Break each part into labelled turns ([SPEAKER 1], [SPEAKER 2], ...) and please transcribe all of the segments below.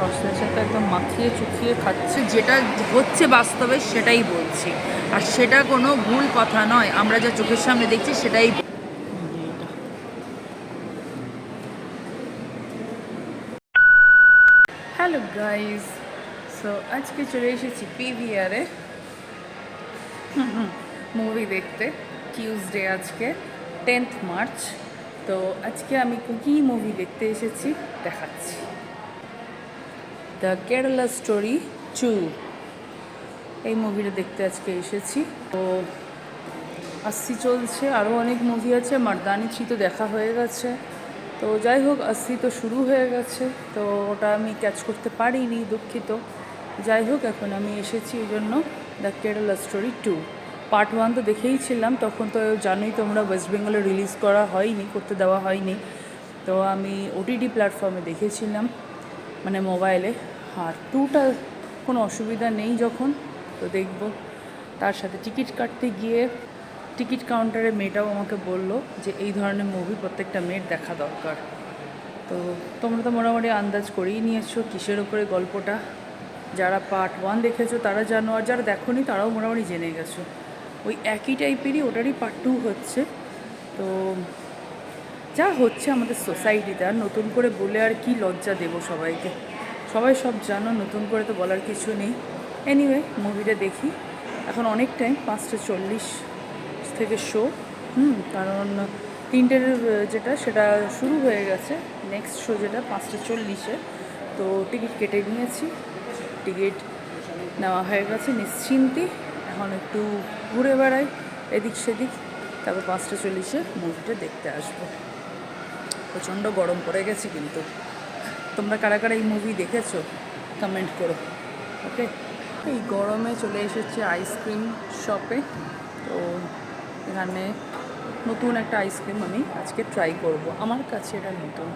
[SPEAKER 1] সসের সাথে একদম মাখিয়ে চুখিয়ে খাচ্ছে, যেটা হচ্ছে বাস্তবে সেটাই বলছি, আর সেটা কোনো ভুল কথা নয়, আমরা যা চোখের সামনে দেখছি সেটাই। হ্যালো গাইজ, সো আজকে চলে এসেছি পিভিআরে মুভি দেখতে। টিউসডে আজকে 10th মার্চ। তো আজকে আমি কী মুভি দেখতে এসেছি দেখাচ্ছি। দ্য কেরালা স্টোরি 2 এই মুভিটা দেখতে আজকে এসেছি। তো আসছি চলছে, আরও অনেক মুভি আছে। মার্দানি 3 তো দেখা হয়ে গেছে। তো যাই হোক, আসছি তো শুরু হয়ে গেছে, তো ওটা আমি ক্যাচ করতে পারিনি, দুঃখিত। যাই হোক, এখন আমি এসেছি এই জন্য দ্য কেরালা স্টোরি 2 পার্ট 1 তো দেখেইছিলাম, তখন তো জানোই তোমরা, ওয়েস্ট বেঙ্গলে রিলিজ করা হয়নি, করতে দেওয়া হয়নি। তো আমি ওটিটি প্ল্যাটফর্মে দেখেছিলাম, মানে মোবাইলে। আর 2টা কোনো অসুবিধা নেই যখন, তো দেখব। তার সাথে টিকিট কাটতে গিয়ে টিকিট কাউন্টারে মেয়েটাও আমাকে বললো যে এই ধরনের মুভি প্রত্যেকটা মেয়ের দেখা দরকার। তো তোমরা তো মোটামুটি আন্দাজ করেই নিয়েছো কিসের ওপরে গল্পটা। যারা পার্ট 1 দেখেছো তারা জানো, আর যারা দেখোনি তারাও মোটামুটি জেনে গেছো। ওই একই টাইপেরই ওটারই পার্ট 2 হচ্ছে। তো যা হচ্ছে আমাদের সোসাইটিতে, আর নতুন করে বলে আর কি লজ্জা দেবো সবাইকে, সবাই সব জানো, নতুন করে তো বলার কিছু নেই। এনিওয়ে, মুভিটা দেখি। এখন অনেক টাইম, 5:40 থেকে শো, কারণ 3টের যেটা সেটা শুরু হয়ে গেছে, নেক্সট শো যেটা 5:40-এ। তো টিকিট কেটে নিয়েছি, টিকিট নেওয়া হয়ে গেছে নিশ্চিন্তে। এখন একটু ঘুরে বেড়াই এদিক সেদিক, তারপর 5:40-এ মুভিটা দেখতে আসবো। প্রচণ্ড গরম পড়ে গেছে, কিন্তু তোমরা কারা কারা এই মুভি দেখেছো কমেন্ট করো, ওকে। এই গরমে চলে এসেছে আইসক্রিম শপে। তো এখানে নতুন একটা আইসক্রিম আমি আজকে ট্রাই করব, আমার কাছে এটা নতুন।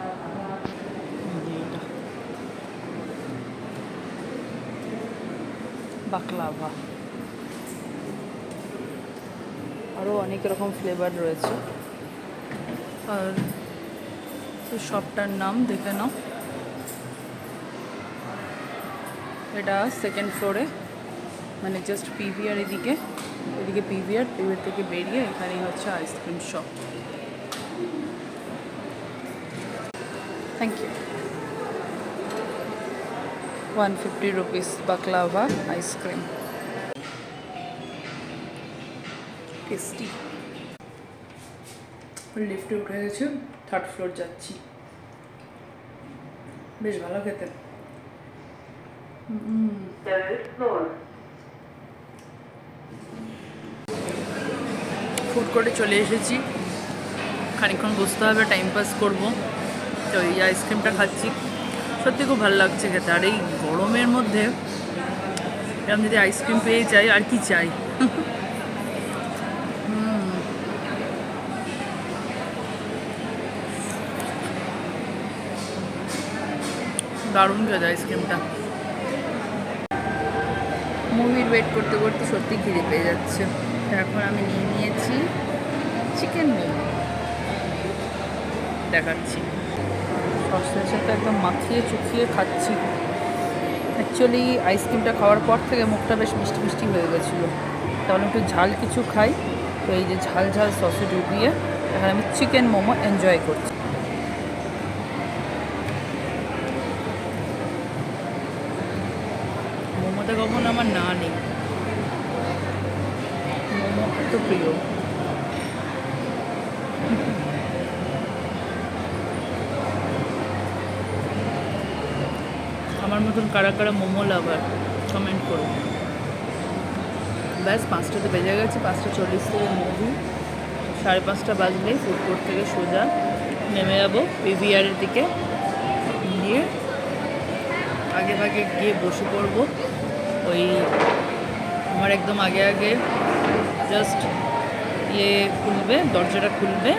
[SPEAKER 1] বাকলাভা, আরও অনেক রকম ফ্লেভার রয়েছে। আর এই শপটার নাম দেখে নাও, এটা 2nd ফ্লোরে, মানে জাস্ট পিভিআর এদিকে পিভিআর থেকে বেরিয়ে এখানেই হচ্ছে ice cream shop. Thank you. 150 rupees baklava ice cream, tasty. লিফটে উঠে গেছে, 3rd ফ্লোর যাচ্ছি। বেশ ভালো খেতে। ফুড কোর্টে চলে এসেছি, খানিকক্ষণ বসতে হবে, টাইম পাস করবো। তো এই আইসক্রিমটা খাচ্ছি, সত্যি খুব ভালো লাগছে খেতে। আর এই গরমের মধ্যে এরকম যদি আইসক্রিম পেয়ে যাই, আর কি চাই। দারুণ খেতে আইসক্রিমটা। মুভির ওয়েট করতে করতে সত্যি খিদে পেয়ে যাচ্ছে। এখন আমি নিয়ে নিয়েছি চিকেন মোমো, দেখাচ্ছি। সসের সাথে একদম মাখিয়ে চুখিয়ে খাচ্ছি। অ্যাকচুয়ালি আইসক্রিমটা খাওয়ার পর থেকে মুখটা বেশ মিষ্টি মিষ্টি হয়ে গেছিলো, তাহলে একটু ঝাল কিছু খাই। তো এই যে ঝাল ঝাল সসে ডুবিয়ে এখন আমি চিকেন মোমো এনজয় করছি। মোমোতে কখন আমার না নেই, মোমো এত প্রিয়। আমার মতন কারা কারা মোমো লাভার কমেন্ট করো। ব্যাস 5টাতে বেজে গেছে, 5:40 থেকে মুভি, 5:30 বাজলেই ফুড কোর্ট থেকে সোজা নেমে যাবো পিভিআরের দিকে, গিয়ে আগে ভাগে গিয়ে বসে পড়বো। ওই আমার একদম আগে আগে জাস্ট খুলবে, দরজাটা খুলবে,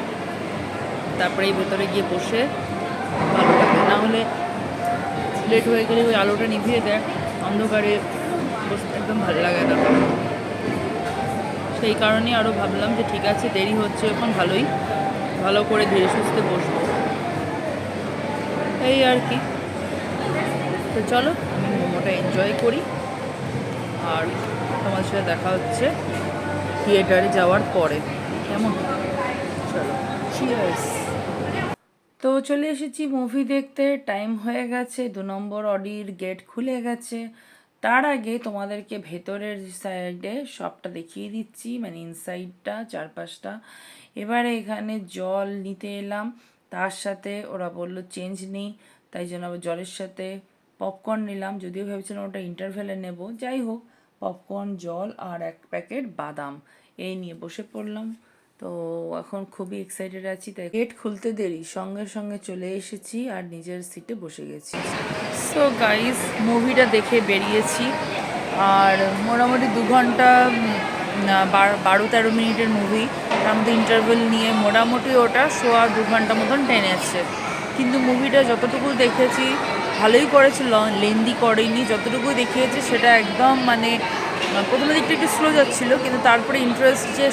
[SPEAKER 1] তারপরে এই ভেতরে গিয়ে বসে ভালো লাগে। না হলে লেট হয়ে গেলে ওই আলোটা নিভিয়ে দেয়, অন্ধকারে বসতে একদম ভালো লাগে না। সেই কারণেই আরও ভাবলাম যে ঠিক আছে, দেরি হচ্ছে এখন, ভালো করে ধীরে সুস্থে বসবো, এই আর কি। তো চলো আমি মোমোটা এনজয় করি, আর তোমার সাথে দেখা হচ্ছে থিয়েটারে যাওয়ার পরে। কেমন? চলো, চিয়ার্স। তো চলে এসেছি মুভি দেখতে, টাইম হয়ে গেছে, 2 নম্বর অডির গেট খুলে গেছে। তার আগে তোমাদেরকে ভেতরের সাইডে সবটা দেখিয়ে দিচ্ছি, মানে ইনসাইডটা, চারপাশটা। এবারে এখানে জল নিতে এলাম, তার সাথে ওরা বলল চেঞ্জ নেই, তাই জন্য আবার জলের সাথে পপকর্ন নিলাম। যদিও ভেবেছিলাম ওটা ইন্টারভেলে নেব, যাই হোক পপকর্ন, জল আর 1 প্যাকেট বাদাম এই নিয়ে বসে পড়লাম। তো এখন খুবই এক্সাইটেড আছি, তাই গেট খুলতে দেরি, সঙ্গে সঙ্গে চলে এসেছি আর নিজের সিটে বসে গেছি। সো গাইস, মুভিটা দেখে বেরিয়েছি, আর মোটামুটি 2 ঘন্টা 12-13 মিনিটের মুভি, তার মধ্যে ইন্টারভেল নিয়ে মোটামুটি ওটা 1.25 ঘন্টা মতন টেনেছে। কিন্তু মুভিটা যতটুকু দেখেছি ভালোই করেছে, লেন্দি করেনি। যতটুকু দেখিয়েছে সেটা একদম মানে প্রথমের দিকটা একটু স্লো যাচ্ছিলো, কিন্তু তারপরে ইন্টারেস্ট যে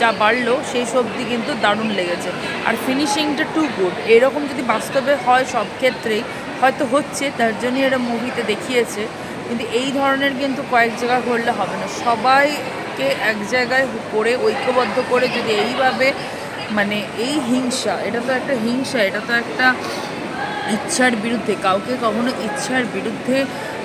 [SPEAKER 1] যা বাড়লো সেই সবদি কিন্তু দারুণ লেগেছে। আর ফিনিশিংটা টু গুড। এরকম যদি বাস্তবে হয় সব ক্ষেত্রেই হয়তো হচ্ছে, তার জন্যই এরা মুভিতে দেখিয়েছে। কিন্তু এই ধরনের কিন্তু কয়েক জায়গা করলে হবে না, সবাইকে এক জায়গায় করে ঐক্যবদ্ধ করে যদি এইভাবে, মানে এই হিংসা, এটা তো একটা হিংসা, এটা তো একটা ইচ্ছার বিরুদ্ধে, কাউকে কখনো ইচ্ছার বিরুদ্ধে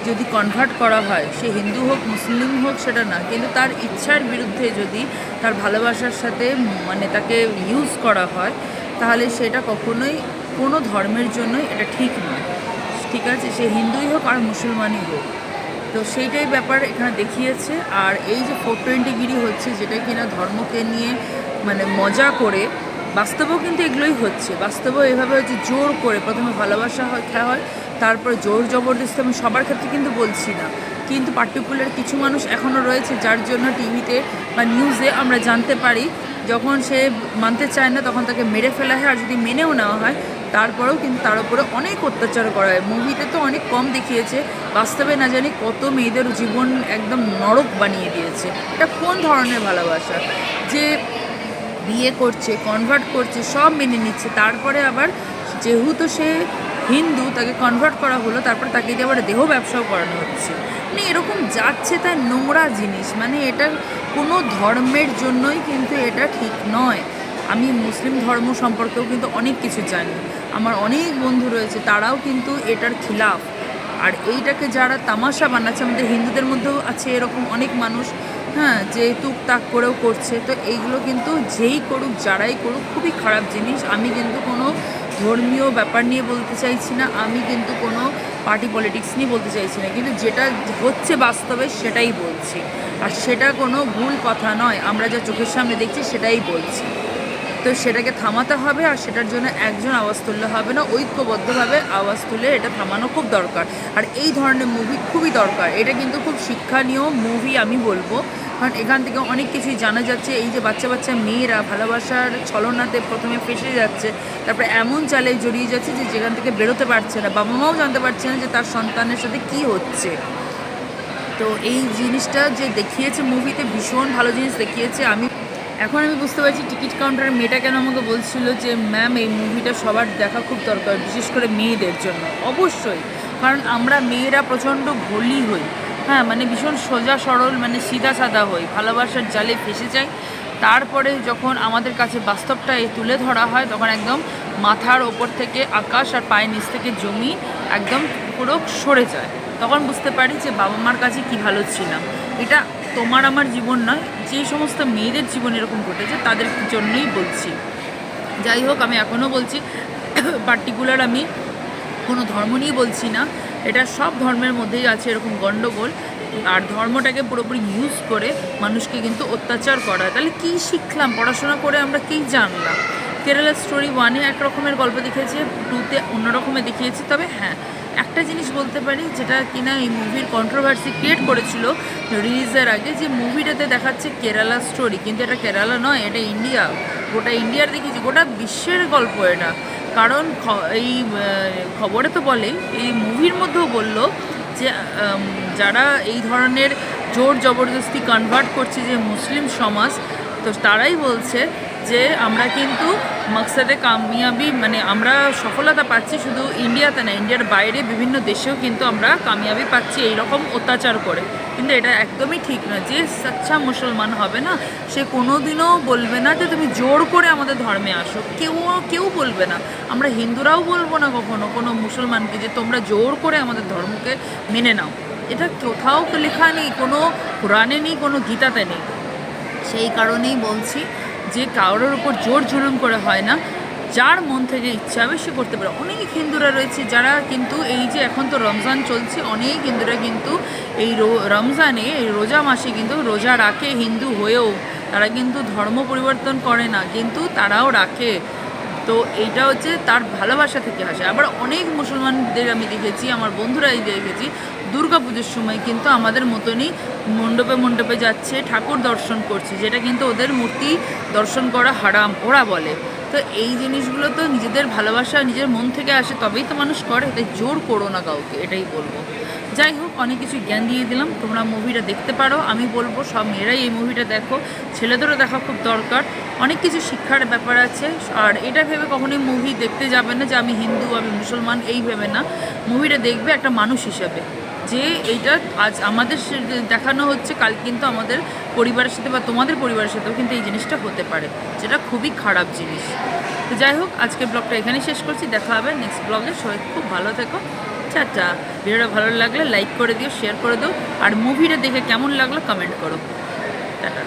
[SPEAKER 1] যদি কনভার্ট করা হয়, সে হিন্দু হোক মুসলিম হোক সেটা না, কিন্তু তার ইচ্ছার বিরুদ্ধে যদি তার ভালোবাসার সাথে মানে তাকে ইউজ করা হয়, তাহলে সেটা কখনোই কোনো ধর্মের জন্যই এটা ঠিক নয়। ঠিক আছে, সে হিন্দুই হোক আর মুসলমানই হোক। তো সেইটাই ব্যাপার এখানে দেখিয়েছে। আর এই যে 420 গিরি হচ্ছে, যেটা কিনা ধর্মকে নিয়ে মানে মজা করে, বাস্তবেও কিন্তু এগুলোই হচ্ছে। বাস্তবেও এভাবে হচ্ছে, জোর করে প্রথমে ভালোবাসা খেলা হয়, তারপর জোর জবরদস্তি। আমি সবার ক্ষেত্রে কিন্তু বলছি না, কিন্তু পার্টিকুলার কিছু মানুষ এখনও রয়েছে যার জন্য টিভিতে বা নিউজে আমরা জানতে পারি, যখন সে মানতে চায় না তখন তাকে মেরে ফেলা হয়, আর যদি মেনেও নেওয়া হয় তারপরেও কিন্তু তার উপরে অনেক অত্যাচার করা হয়। মুভিতে তো অনেক কম দেখিয়েছে, বাস্তবে না জানি কত মেয়েদের জীবন একদম নরক বানিয়ে দিয়েছে। এটা কোন ধরনের ভালোবাসা যে বিয়ে করছে, কনভার্ট করছে, সব মেনে নিচ্ছে, তারপরে আবার যেহেতু সে হিন্দু তাকে কনভার্ট করা হলো, তারপর তাকে দিয়ে আবার দেহ ব্যবসাও করানো হচ্ছে। মানে এরকম যাচ্ছে তাই নোংরা জিনিস, মানে এটা কোনো ধর্মের জন্যই কিন্তু এটা ঠিক নয়। আমি মুসলিম ধর্ম সম্পর্কেও কিন্তু অনেক কিছু জানি, আমার অনেক বন্ধু রয়েছে, তারাও কিন্তু এটার খিলাফ। আর এইটাকে যারা তামাশা বানাচ্ছে, আমাদের হিন্দুদের মধ্যেও আছে এরকম অনেক মানুষ, হ্যাঁ, যে টুকটাক করেও করছে। তো এইগুলো কিন্তু যেই করুক, যারাই করুক, খুবই খারাপ জিনিস। আমি কিন্তু কোনো ধর্মীয় ব্যাপার নিয়ে বলতে চাইছি না, আমি কিন্তু কোনো পার্টি পলিটিক্স নিয়ে বলতে চাইছি না, কিন্তু যেটা হচ্ছে বাস্তবে সেটাই বলছি। আর সেটা কোনো ভুল কথা নয়, আমরা যা চোখের সামনে দেখছি সেটাই বলছি। তো সেটাকে থামাতে হবে, আর সেটার জন্য একজন আওয়াজ তুললে হবে না, ঐক্যবদ্ধভাবে আওয়াজ তুলে এটা থামানো খুব দরকার। আর এই ধরনের মুভি খুবই দরকার, এটা কিন্তু খুব শিক্ষণীয় মুভি আমি বলবো, কারণ এখান থেকে অনেক কিছুই জানা যাচ্ছে। এই যে বাচ্চা বাচ্চা মেয়েরা ভালোবাসার ছলনাতে প্রথমে ফেসে যাচ্ছে, তারপরে এমন চালে জড়িয়ে যাচ্ছে যে যেখান থেকে বেরোতে পারছে না, বাবা মাও জানতে পারছে না যে তার সন্তানের সাথে কি হচ্ছে। তো এই জিনিসটা যে দেখিয়েছে মুভিতে, ভীষণ ভালো জিনিস দেখিয়েছে। এখন আমি বুঝতে পারছি টিকিট কাউন্টারের মেয়েটা কেন আমাকে বলছিল যে ম্যাম এই মুভিটা সবার দেখা খুব দরকার, বিশেষ করে মেয়েদের জন্য। অবশ্যই, কারণ আমরা মেয়েরা প্রচণ্ড ভোলি হই, হ্যাঁ, মানে ভীষণ সোজা সরল, মানে সিধা সাদা হই, ভালোবাসার জালে ফেসে যাই। তারপরে যখন আমাদের কাছে বাস্তবটা তুলে ধরা হয়, তখন একদম মাথার ওপর থেকে আকাশ আর পায়ের নিচ থেকে জমি একদম পুরো সরে যায়। তখন বুঝতে পারি যে বাবা মার কাছে কী ভালো ছিলাম। এটা তোমার আমার জীবন নয়, যে সমস্ত মেয়েদের জীবন এরকম ঘটেছে তাদের জন্যই বলছি। যাই হোক, আমি এখনও বলছি, পার্টিকুলার আমি কোনো ধর্ম নিয়ে বলছি না, এটা সব ধর্মের মধ্যেই আছে এরকম গণ্ডগোল। আর ধর্মটাকে পুরোপুরি ইউজ করে মানুষকে কিন্তু অত্যাচার করা। তাহলে কী শিখলাম পড়াশোনা করে, আমরা কী জানলাম? কেরালা স্টোরি 1-এ এক রকমের গল্প দেখিয়েছে, 2-তে অন্য রকমের দেখিয়েছে। তবে হ্যাঁ, একটা জিনিস বলতে পারি, যেটা কিনা এই মুভির কন্ট্রোভার্সি ক্রিয়েট করেছিল রিলিজের আগে, যে মুভিটাতে দেখাচ্ছে কেরালা স্টোরি, কিন্তু এটা কেরালা নয়, এটা ইন্ডিয়া। গোটা ইন্ডিয়ার দেখিয়েছে, গোটা বিশ্বের গল্প এটা। কারণ এই খবরে তো বলে, এই মুভির মধ্যেও বলল যে যারা এই ধরনের জোর জবরদস্তি কনভার্ট করছে যে মুসলিম সমাজ, তো তারাই বলছে যে আমরা কিন্তু মকসদে কামিয়াবি মানে আমরা সফলতা পাচ্ছি শুধু ইন্ডিয়াতে না, ইন্ডিয়ার বাইরে বিভিন্ন দেশেও কিন্তু আমরা কামিয়াবি পাচ্ছি এই রকম অত্যাচার করে। কিন্তু এটা একদমই ঠিক না। যে সচ্চা মুসলমান হবে না, সে কোনোদিনও বলবে না যে তুমি জোর করে আমাদের ধর্মে আসো। কেউ কেউ বলবে না। আমরা হিন্দুরাও বলবো না কখনো কোনো মুসলমানকে যে তোমরা জোর করে আমাদের ধর্মকে মেনে নাও। এটা কোথাও লেখা নেই, কোনো কোরআনে নেই, কোনো গীতাতে নেই। সেই কারণেই বলছি যে কারোর উপর জোর জুলুম করে হয় না, যার মন থেকে ইচ্ছা হবে সে করতে পারে। অনেক হিন্দুরা রয়েছে যারা কিন্তু এই যে এখন তো রমজান চলছে, অনেক হিন্দুরা কিন্তু এই রমজানে এই রোজা মাসে কিন্তু রোজা রাখে, হিন্দু হয়েও তারা কিন্তু ধর্ম পরিবর্তন করে না, কিন্তু তারাও রাখে। তো এইটা হচ্ছে তার ভালোবাসা থেকে আসে। আবার অনেক মুসলমানদের আমি দেখেছি, আমার বন্ধুরাই দেখেছি, দুর্গা পুজোর সময় কিন্তু আমাদের মতনই মণ্ডপে মণ্ডপে যাচ্ছে, ঠাকুর দর্শন করছে, যেটা কিন্তু ওদের মূর্তি দর্শন করা হারাম ওরা বলে। তো এই জিনিসগুলো তো নিজেদের ভালোবাসা নিজের মন থেকে আসে, তবেই তো মানুষ করে। তাই জোর করো না কাউকে, এটাই বলবো। যাই হোক, অনেক কিছু জ্ঞান দিয়ে দিলাম, তোমরা মুভিটা দেখতে পারো। আমি বলবো সব মেয়েরাই এই মুভিটা দেখো, ছেলেদেরও দেখা খুব দরকার। অনেক কিছু শিক্ষার ব্যাপার আছে। আর এটা ভেবে কখনোই মুভি দেখতে যাবে না যে আমি হিন্দু আমি মুসলমান, এই ভেবে না। মুভিটা দেখবে একটা মানুষ হিসাবে, যে এইটা আজ আমাদের দেখানো হচ্ছে, কাল কিন্তু আমাদের পরিবারের সাথে বা তোমাদের পরিবারের সাথেও কিন্তু এই জিনিসটা হতে পারে, যেটা খুবই খারাপ জিনিস। তো যাই হোক, আজকের ব্লগটা এখানেই শেষ করছি। দেখা হবে নেক্সট ব্লগে। সবাই খুব ভালো থেকো। টাটা। ভিডিওটা ভালো লাগলে লাইক করে দিও, শেয়ার করে দিও, আর মুভিটা দেখে কেমন লাগলো কমেন্ট করো। টাটা।